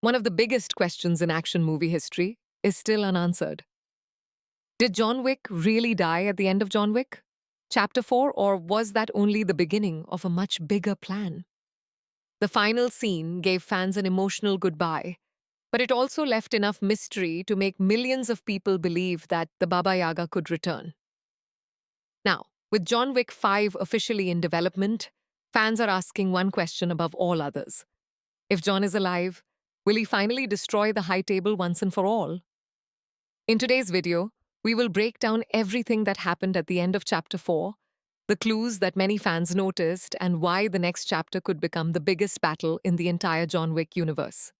One of the biggest questions in action movie history is still unanswered. Did John Wick really die at the end of John Wick? Chapter 4, or was that only the beginning of a much bigger plan? The final scene gave fans an emotional goodbye, but it also left enough mystery to make millions of people believe that the Baba Yaga could return. Now, with John Wick 5 officially in development, fans are asking one question above all others. If John is alive, will he finally destroy the High Table once and for all? In today's video, we will break down everything that happened at the end of Chapter 4, the clues that many fans noticed, and why the next chapter could become the biggest battle in the entire John Wick universe.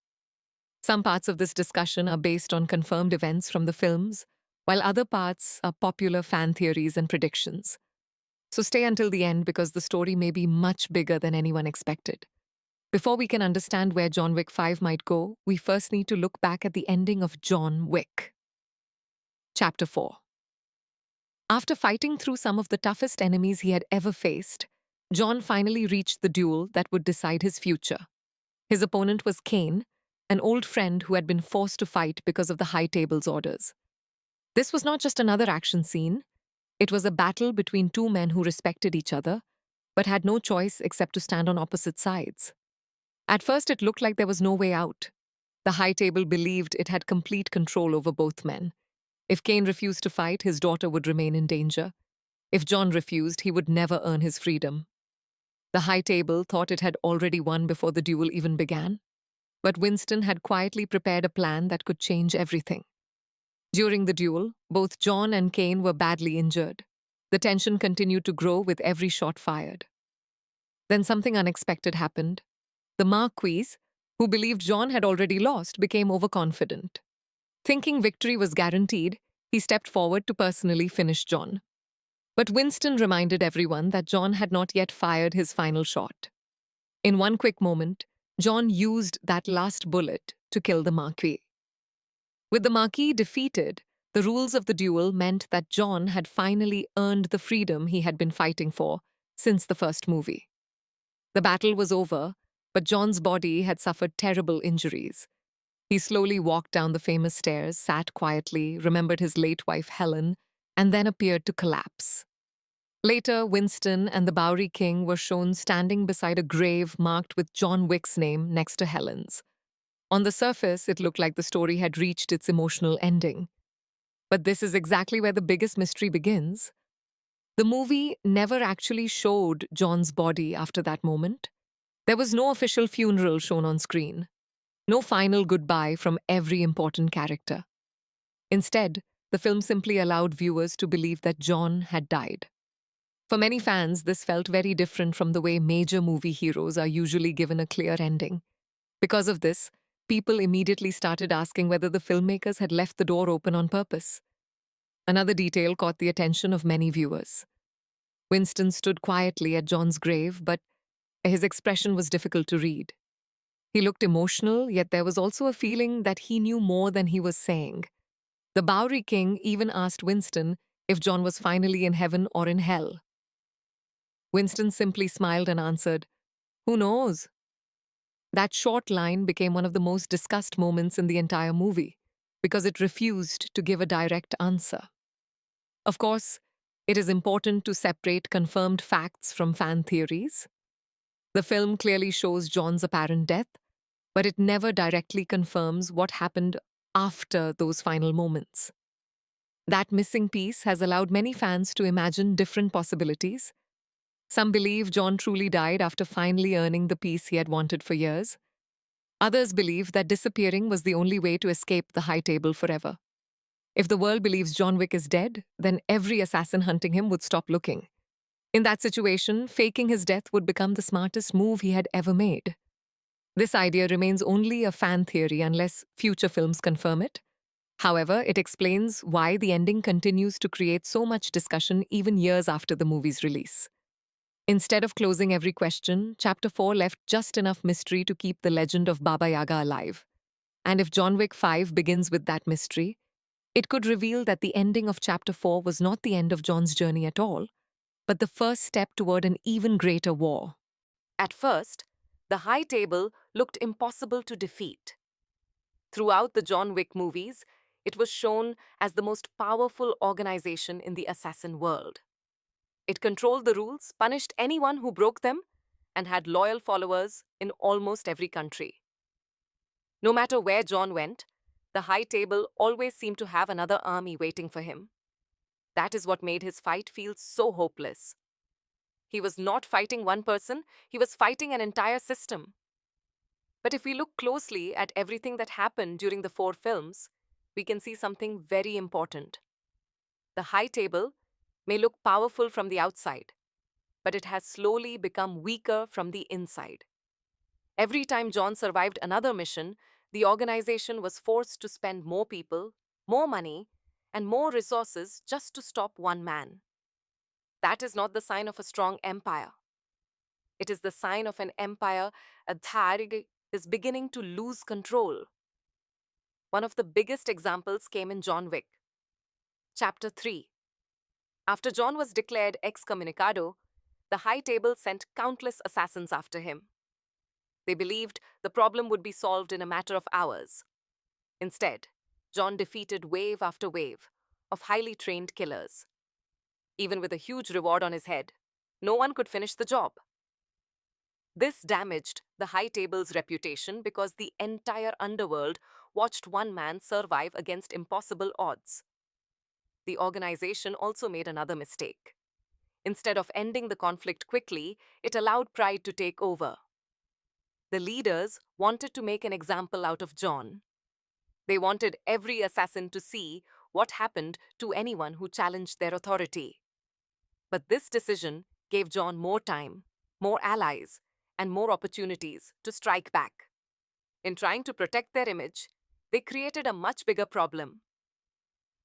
Some parts of this discussion are based on confirmed events from the films, while other parts are popular fan theories and predictions. So stay until the end because the story may be much bigger than anyone expected. Before we can understand where John Wick 5 might go, we first need to look back at the ending of John Wick. Chapter 4. After fighting through some of the toughest enemies he had ever faced, John finally reached the duel that would decide his future. His opponent was Kane, an old friend who had been forced to fight because of the High Table's orders. This was not just another action scene. It was a battle between two men who respected each other, but had no choice except to stand on opposite sides. At first, it looked like there was no way out. The High Table believed it had complete control over both men. If Kane refused to fight, his daughter would remain in danger. If John refused, he would never earn his freedom. The High Table thought it had already won before the duel even began. But Winston had quietly prepared a plan that could change everything. During the duel, both John and Kane were badly injured. The tension continued to grow with every shot fired. Then something unexpected happened. The Marquis, who believed John had already lost, became overconfident. Thinking victory was guaranteed, he stepped forward to personally finish John. But Winston reminded everyone that John had not yet fired his final shot. In one quick moment, John used that last bullet to kill the Marquis. With the Marquis defeated, the rules of the duel meant that John had finally earned the freedom he had been fighting for since the first movie. The battle was over, but John's body had suffered terrible injuries. He slowly walked down the famous stairs, sat quietly, remembered his late wife Helen, and then appeared to collapse. Later, Winston and the Bowery King were shown standing beside a grave marked with John Wick's name next to Helen's. On the surface, it looked like the story had reached its emotional ending. But this is exactly where the biggest mystery begins. The movie never actually showed John's body after that moment. There was no official funeral shown on screen. No final goodbye from every important character. Instead, the film simply allowed viewers to believe that John had died. For many fans, this felt very different from the way major movie heroes are usually given a clear ending. Because of this, people immediately started asking whether the filmmakers had left the door open on purpose. Another detail caught the attention of many viewers. Winston stood quietly at John's grave, but his expression was difficult to read. He looked emotional, yet there was also a feeling that he knew more than he was saying. The Bowery King even asked Winston if John was finally in heaven or in hell. Winston simply smiled and answered, "Who knows?" That short line became one of the most discussed moments in the entire movie, because it refused to give a direct answer. Of course, it is important to separate confirmed facts from fan theories. The film clearly shows John's apparent death, but it never directly confirms what happened after those final moments. That missing piece has allowed many fans to imagine different possibilities. Some believe John truly died after finally earning the peace he had wanted for years. Others believe that disappearing was the only way to escape the High Table forever. If the world believes John Wick is dead, then every assassin hunting him would stop looking. In that situation, faking his death would become the smartest move he had ever made. This idea remains only a fan theory unless future films confirm it. However, it explains why the ending continues to create so much discussion even years after the movie's release. Instead of closing every question, Chapter 4 left just enough mystery to keep the legend of Baba Yaga alive. And if John Wick 5 begins with that mystery, it could reveal that the ending of Chapter 4 was not the end of John's journey at all, but the first step toward an even greater war. At first, the High Table looked impossible to defeat. Throughout the John Wick movies, it was shown as the most powerful organization in the assassin world. It controlled the rules, punished anyone who broke them, and had loyal followers in almost every country. No matter where John went, the High Table always seemed to have another army waiting for him. That is what made his fight feel so hopeless. He was not fighting one person, he was fighting an entire system. But if we look closely at everything that happened during the 4 films, we can see something very important. The High Table may look powerful from the outside, but it has slowly become weaker from the inside. Every time John survived another mission, the organization was forced to spend more people, more money, and more resources just to stop one man. That is not the sign of a strong empire. It is the sign of an empire that is beginning to lose control. One of the biggest examples came in John Wick. Chapter 3. After John was declared excommunicado, the High Table sent countless assassins after him. They believed the problem would be solved in a matter of hours. Instead, John defeated wave after wave of highly trained killers. Even with a huge reward on his head, no one could finish the job. This damaged the High Table's reputation because the entire underworld watched one man survive against impossible odds. The organization also made another mistake. Instead of ending the conflict quickly, it allowed pride to take over. The leaders wanted to make an example out of John. They wanted every assassin to see what happened to anyone who challenged their authority. But this decision gave John more time, more allies, and more opportunities to strike back. In trying to protect their image, they created a much bigger problem.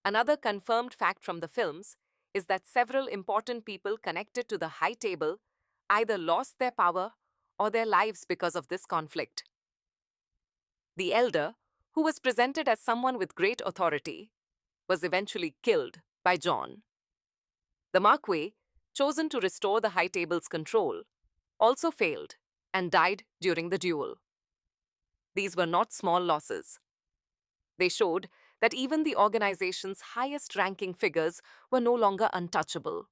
Another confirmed fact from the films is that several important people connected to the High Table either lost their power or their lives because of this conflict. The elder, who was presented as someone with great authority, was eventually killed by John. The Marquis, chosen to restore the High Table's control, also failed and died during the duel. These were not small losses. They showed that even the organization's highest-ranking figures were no longer untouchable.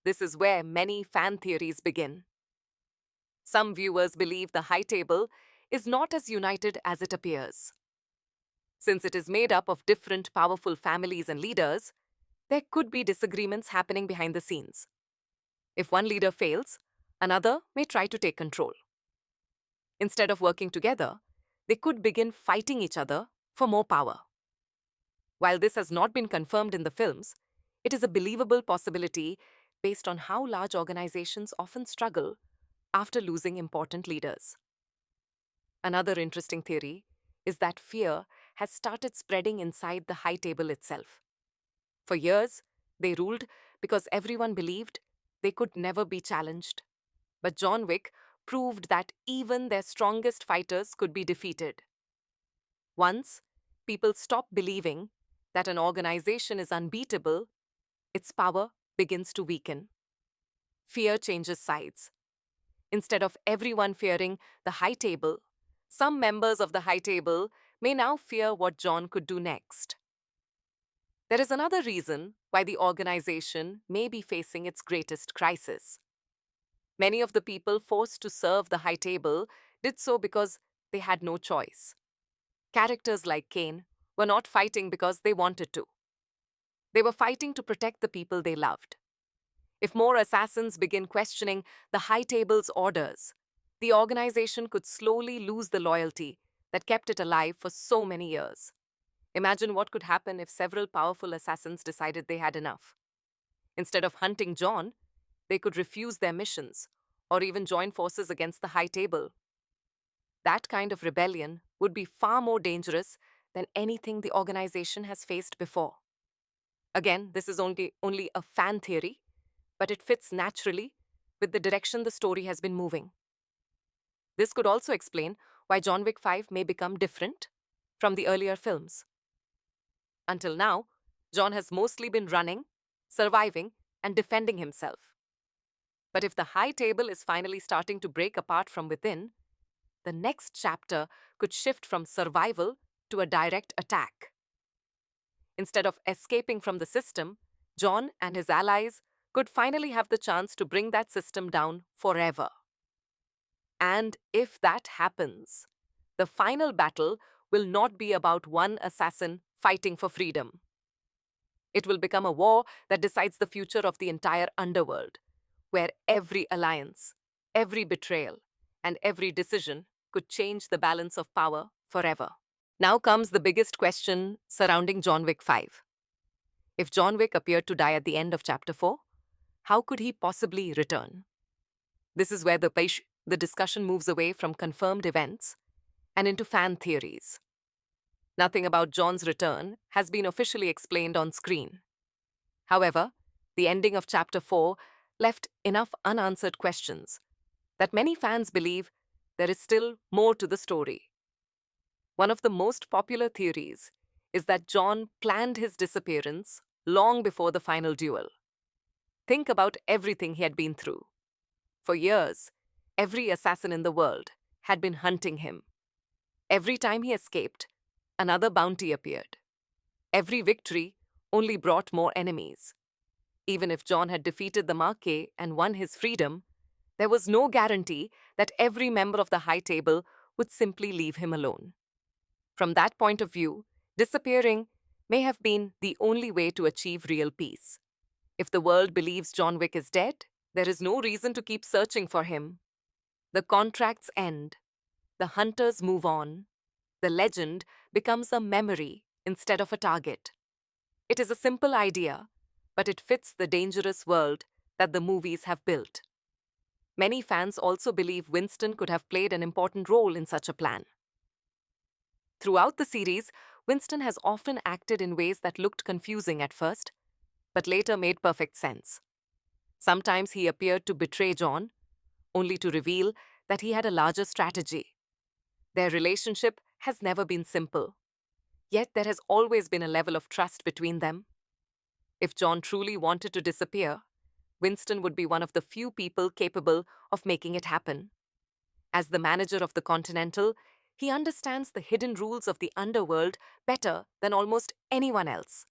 This is where many fan theories begin. Some viewers believe the High Table is not as united as it appears. Since it is made up of different powerful families and leaders, there could be disagreements happening behind the scenes. If one leader fails, another may try to take control. Instead of working together, they could begin fighting each other for more power. While this has not been confirmed in the films, it is a believable possibility based on how large organizations often struggle after losing important leaders. Another interesting theory is that fear has started spreading inside the High Table itself. For years, they ruled because everyone believed they could never be challenged. But John Wick proved that even their strongest fighters could be defeated. Once people stop believing that an organization is unbeatable, its power begins to weaken. Fear changes sides. Instead of everyone fearing the High Table, some members of the High Table may now fear what John could do next. There is another reason why the organization may be facing its greatest crisis. Many of the people forced to serve the High Table did so because they had no choice. Characters like Kane were not fighting because they wanted to. They were fighting to protect the people they loved. If more assassins begin questioning the High Table's orders, the organization could slowly lose the loyalty that kept it alive for so many years. Imagine what could happen if several powerful assassins decided they had enough. Instead of hunting John, they could refuse their missions or even join forces against the High Table. That kind of rebellion would be far more dangerous than anything the organization has faced before. Again, this is only a fan theory, but it fits naturally with the direction the story has been moving. This could also explain why John Wick 5 may become different from the earlier films. Until now, John has mostly been running, surviving, and defending himself. But if the High Table is finally starting to break apart from within, the next chapter could shift from survival to a direct attack. Instead of escaping from the system, John and his allies could finally have the chance to bring that system down forever. And if that happens, the final battle will not be about one assassin fighting for freedom. It will become a war that decides the future of the entire underworld, where every alliance, every betrayal, and every decision could change the balance of power forever. Now comes the biggest question surrounding John Wick 5. If John Wick appeared to die at the end of Chapter 4, how could he possibly return? This is where the discussion moves away from confirmed events and into fan theories. Nothing about John's return has been officially explained on screen. However, the ending of Chapter 4 left enough unanswered questions that many fans believe there is still more to the story. One of the most popular theories is that John planned his disappearance long before the final duel. Think about everything he had been through. For years, every assassin in the world had been hunting him. Every time he escaped, another bounty appeared. Every victory only brought more enemies. Even if John had defeated the Marquis and won his freedom, there was no guarantee that every member of the High Table would simply leave him alone. From that point of view, disappearing may have been the only way to achieve real peace. If the world believes John Wick is dead, there is no reason to keep searching for him. The contracts end. The hunters move on. The legend becomes a memory instead of a target. It is a simple idea, but it fits the dangerous world that the movies have built. Many fans also believe Winston could have played an important role in such a plan. Throughout the series, Winston has often acted in ways that looked confusing at first, but later made perfect sense. Sometimes he appeared to betray John, only to reveal that he had a larger strategy. Their relationship has never been simple, yet there has always been a level of trust between them. If John truly wanted to disappear, Winston would be one of the few people capable of making it happen. As the manager of the Continental, he understands the hidden rules of the underworld better than almost anyone else.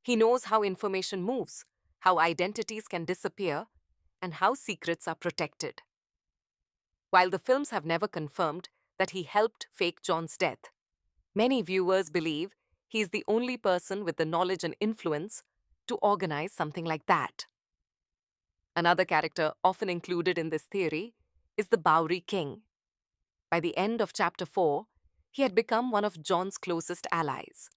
He knows how information moves, how identities can disappear, and how secrets are protected. While the films have never confirmed that he helped fake John's death, many viewers believe he is the only person with the knowledge and influence to organize something like that. Another character often included in this theory is the Bowery King. By the end of Chapter 4, he had become one of John's closest allies.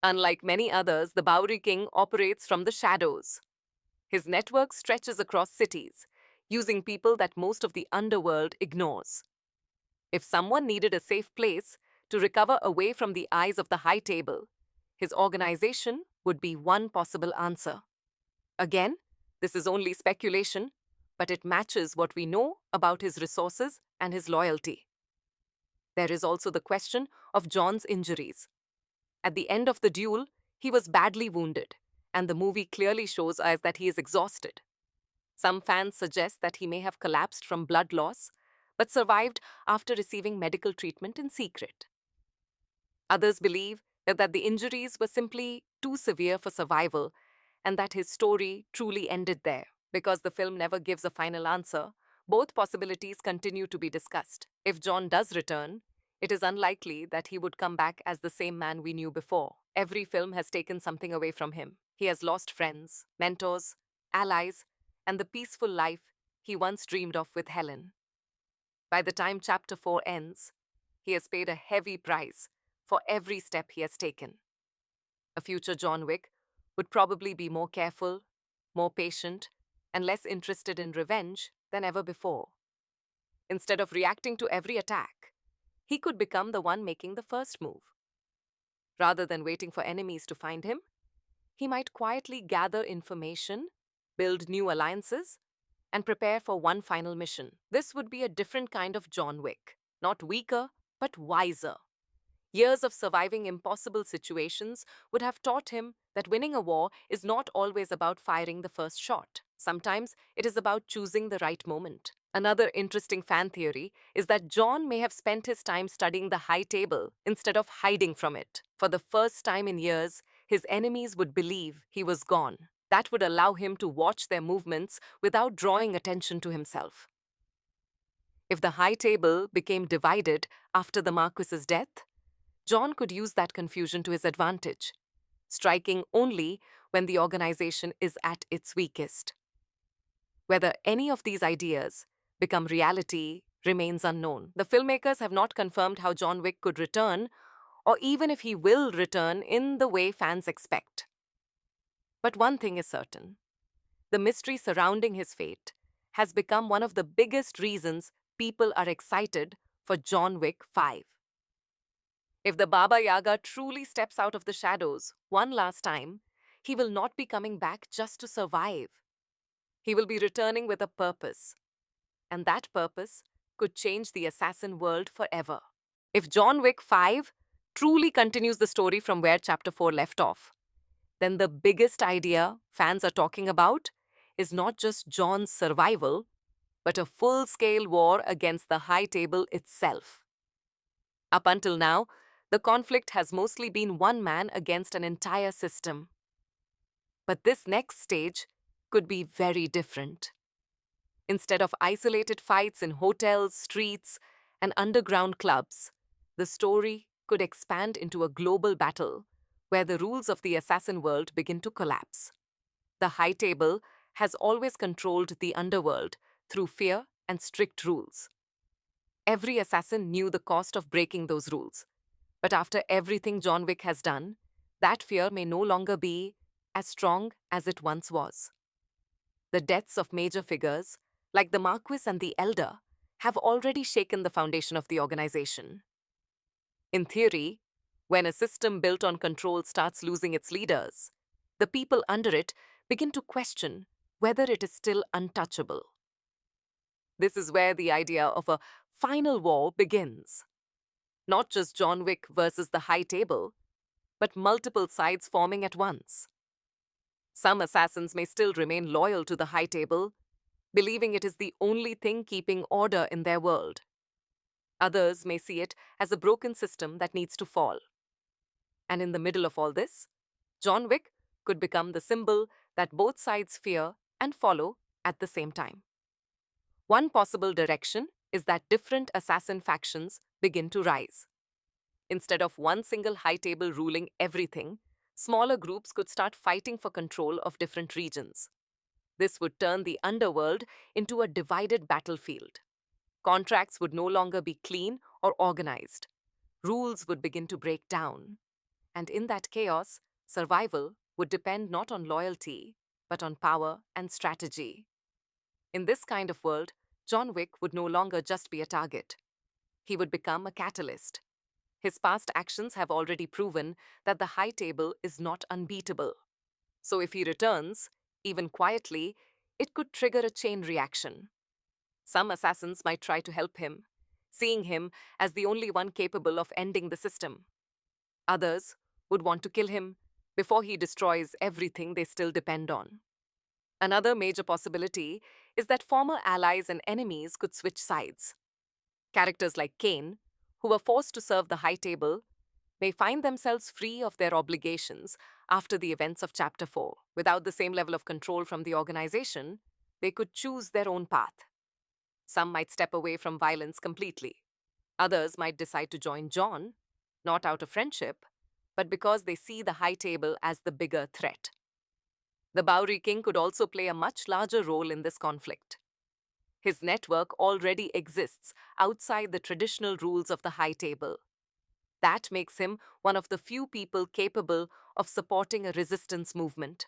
Unlike many others, the Bowery King operates from the shadows. His network stretches across cities, using people that most of the underworld ignores. If someone needed a safe place to recover away from the eyes of the High Table, his organization would be one possible answer. Again, this is only speculation, but it matches what we know about his resources and his loyalty. There is also the question of John's injuries. At the end of the duel, he was badly wounded, and the movie clearly shows us that he is exhausted. Some fans suggest that he may have collapsed from blood loss, but survived after receiving medical treatment in secret. Others believe that the injuries were simply too severe for survival, and that his story truly ended there. Because the film never gives a final answer, both possibilities continue to be discussed. If John does return, it is unlikely that he would come back as the same man we knew before. Every film has taken something away from him. He has lost friends, mentors, allies, and the peaceful life he once dreamed of with Helen. By the time Chapter 4 ends, he has paid a heavy price for every step he has taken. A future John Wick would probably be more careful, more patient, and less interested in revenge than ever before. Instead of reacting to every attack, he could become the one making the first move. Rather than waiting for enemies to find him, he might quietly gather information, build new alliances, and prepare for one final mission. This would be a different kind of John Wick, not weaker, but wiser. Years of surviving impossible situations would have taught him that winning a war is not always about firing the first shot. Sometimes it is about choosing the right moment. Another interesting fan theory is that John may have spent his time studying the high table instead of hiding from it. For the first time in years, his enemies would believe he was gone. That would allow him to watch their movements without drawing attention to himself. If the high table became divided after the Marquis's death, John could use that confusion to his advantage, striking only when the organization is at its weakest. Whether any of these ideas become reality remains unknown. The filmmakers have not confirmed how John Wick could return, or even if he will return in the way fans expect. But one thing is certain: the mystery surrounding his fate has become one of the biggest reasons people are excited for John Wick 5. If the Baba Yaga truly steps out of the shadows one last time, he will not be coming back just to survive. He will be returning with a purpose, and that purpose could change the assassin world forever. If John Wick 5 truly continues the story from where Chapter 4 left off, then the biggest idea fans are talking about is not just John's survival, but a full-scale war against the High Table itself. Up until now, the conflict has mostly been one man against an entire system. But this next stage could be very different. Instead of isolated fights in hotels, streets, and underground clubs, the story could expand into a global battle where the rules of the assassin world begin to collapse. The High Table has always controlled the underworld through fear and strict rules. Every assassin knew the cost of breaking those rules. But after everything John Wick has done, that fear may no longer be as strong as it once was. The deaths of major figures, like the Marquis and the Elder, have already shaken the foundation of the organization. In theory, when a system built on control starts losing its leaders, the people under it begin to question whether it is still untouchable. This is where the idea of a final war begins. Not just John Wick versus the High Table, but multiple sides forming at once. Some assassins may still remain loyal to the High Table, believing it is the only thing keeping order in their world. Others may see it as a broken system that needs to fall. And in the middle of all this, John Wick could become the symbol that both sides fear and follow at the same time. One possible direction is that different assassin factions begin to rise. Instead of one single High Table ruling everything, smaller groups could start fighting for control of different regions. This would turn the underworld into a divided battlefield. Contracts would no longer be clean or organized. Rules would begin to break down. And in that chaos, survival would depend not on loyalty, but on power and strategy. In this kind of world, John Wick would no longer just be a target. He would become a catalyst. His past actions have already proven that the High Table is not unbeatable. So if he returns, even quietly, it could trigger a chain reaction. Some assassins might try to help him, seeing him as the only one capable of ending the system. Others would want to kill him before he destroys everything they still depend on. Another major possibility is that former allies and enemies could switch sides. Characters like Kane, who were forced to serve the High Table, may find themselves free of their obligations after the events of Chapter 4. Without the same level of control from the organization, they could choose their own path. Some might step away from violence completely. Others might decide to join John, not out of friendship, but because they see the High Table as the bigger threat. The Bowery King could also play a much larger role in this conflict. His network already exists outside the traditional rules of the High Table. That makes him one of the few people capable of supporting a resistance movement.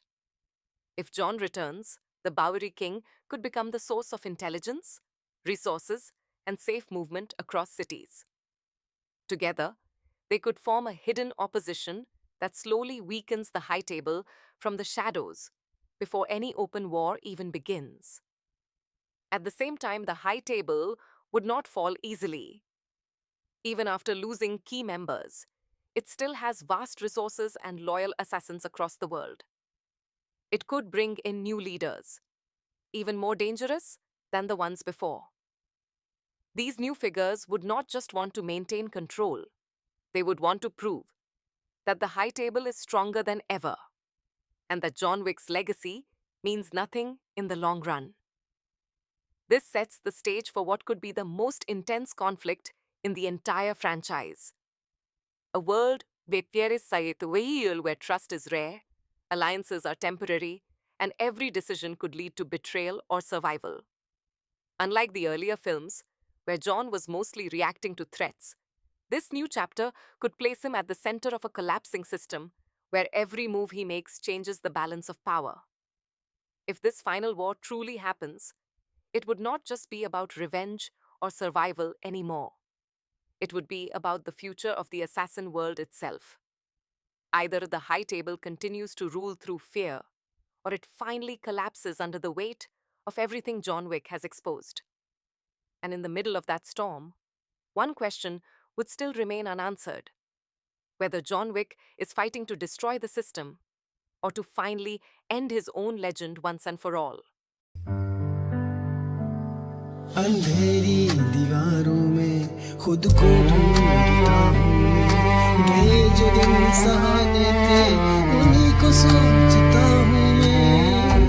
If John returns, the Bowery King could become the source of intelligence, resources, and safe movement across cities. Together, they could form a hidden opposition that slowly weakens the High Table from the shadows before any open war even begins. At the same time, the High Table would not fall easily. Even after losing key members, it still has vast resources and loyal assassins across the world. It could bring in new leaders, even more dangerous than the ones before. These new figures would not just want to maintain control, they would want to prove that the high table is stronger than ever, and that John Wick's legacy means nothing in the long run. This sets the stage for what could be the most intense conflict in the entire franchise. A world where trust is rare, alliances are temporary, and every decision could lead to betrayal or survival. Unlike the earlier films, where John was mostly reacting to threats, this new chapter could place him at the center of a collapsing system where every move he makes changes the balance of power. If this final war truly happens, it would not just be about revenge or survival anymore. It would be about the future of the assassin world itself. Either the high table continues to rule through fear, or it finally collapses under the weight of everything John Wick has exposed. And in the middle of that storm, one question would still remain unanswered: whether John Wick is fighting to destroy the system or to finally end his own legend once and for all. अंधेरी दीवारों में खुद को ढूंढता हूँ मैं, ये जो दिन सहाने थे उन्हीं को सोचता हूँ मैं।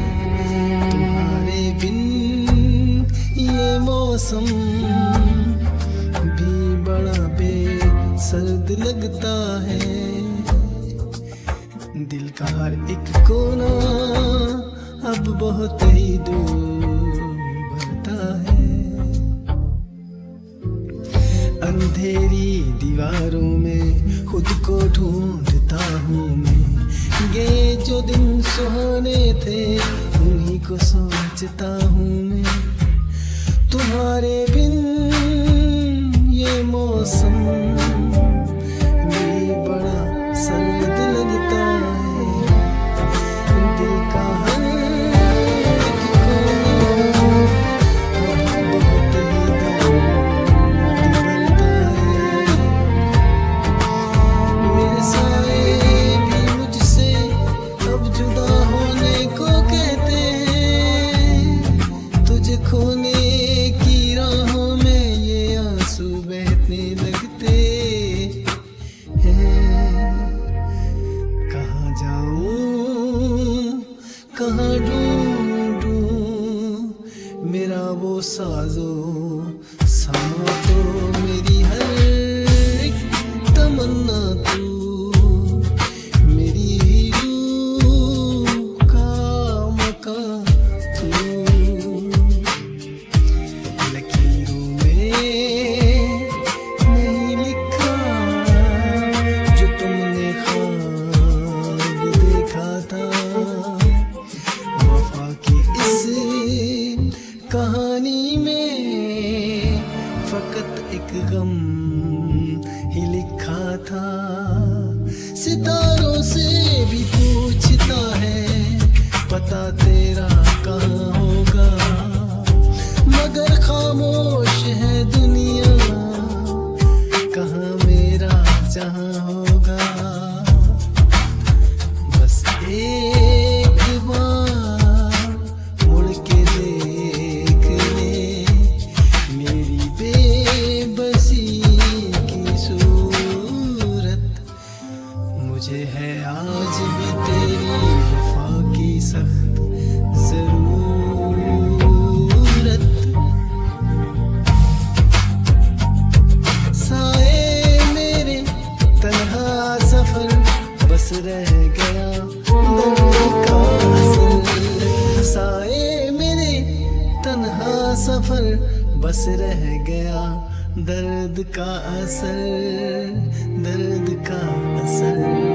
तुम्हारे बिन ये मौसम भी बड़ा बेसर्द लगता है, दिल का हर एक कोना अब बहुत ही दूर बढ़ता है। अंधेरी दीवारों में खुद को ढूंढता हूँ मैं, ये जो दिन सुहाने थे उन्हीं को सोचता हूँ मैं। तुम्हारे बिन ये मौसम भी बड़ा सर्द लगता है, दिल का हर एक कोना बहुत ही दर्द भरता है। मेरे साए भी मुझसे अब जुदा होने को कहते हैं, तुझे खोने की राहों में ये आंसू बहने लगते हैं। कहाँ जाऊं कहाँ ढूंढूं मेरा वो साजो सामा, तो मेरी हर एक तमन्ना तू, मेरी रूह का मकां तू। लकीरों में नहीं लिखा जो तुमने ख्वाब देखा था, वफा की इस कहानी में फकत एक गम ही लिखा था। सितारों से भी पूछता है पता तेरा कहाँ होगा, मगर खामोश है दुनिया, कहाँ मेरा जहाँ होगा। बस एक बार मुड़ के देख ले मेरी बेबसी की सूरत, मुझे है आज भी तेरी वफा की सख्त जरूरत। साए मेरे तन्हा सफर बस रह गया दर्द का असर, साए मेरे तन्हा सफर बस रह गया दर्द का असर, दर्द का असर।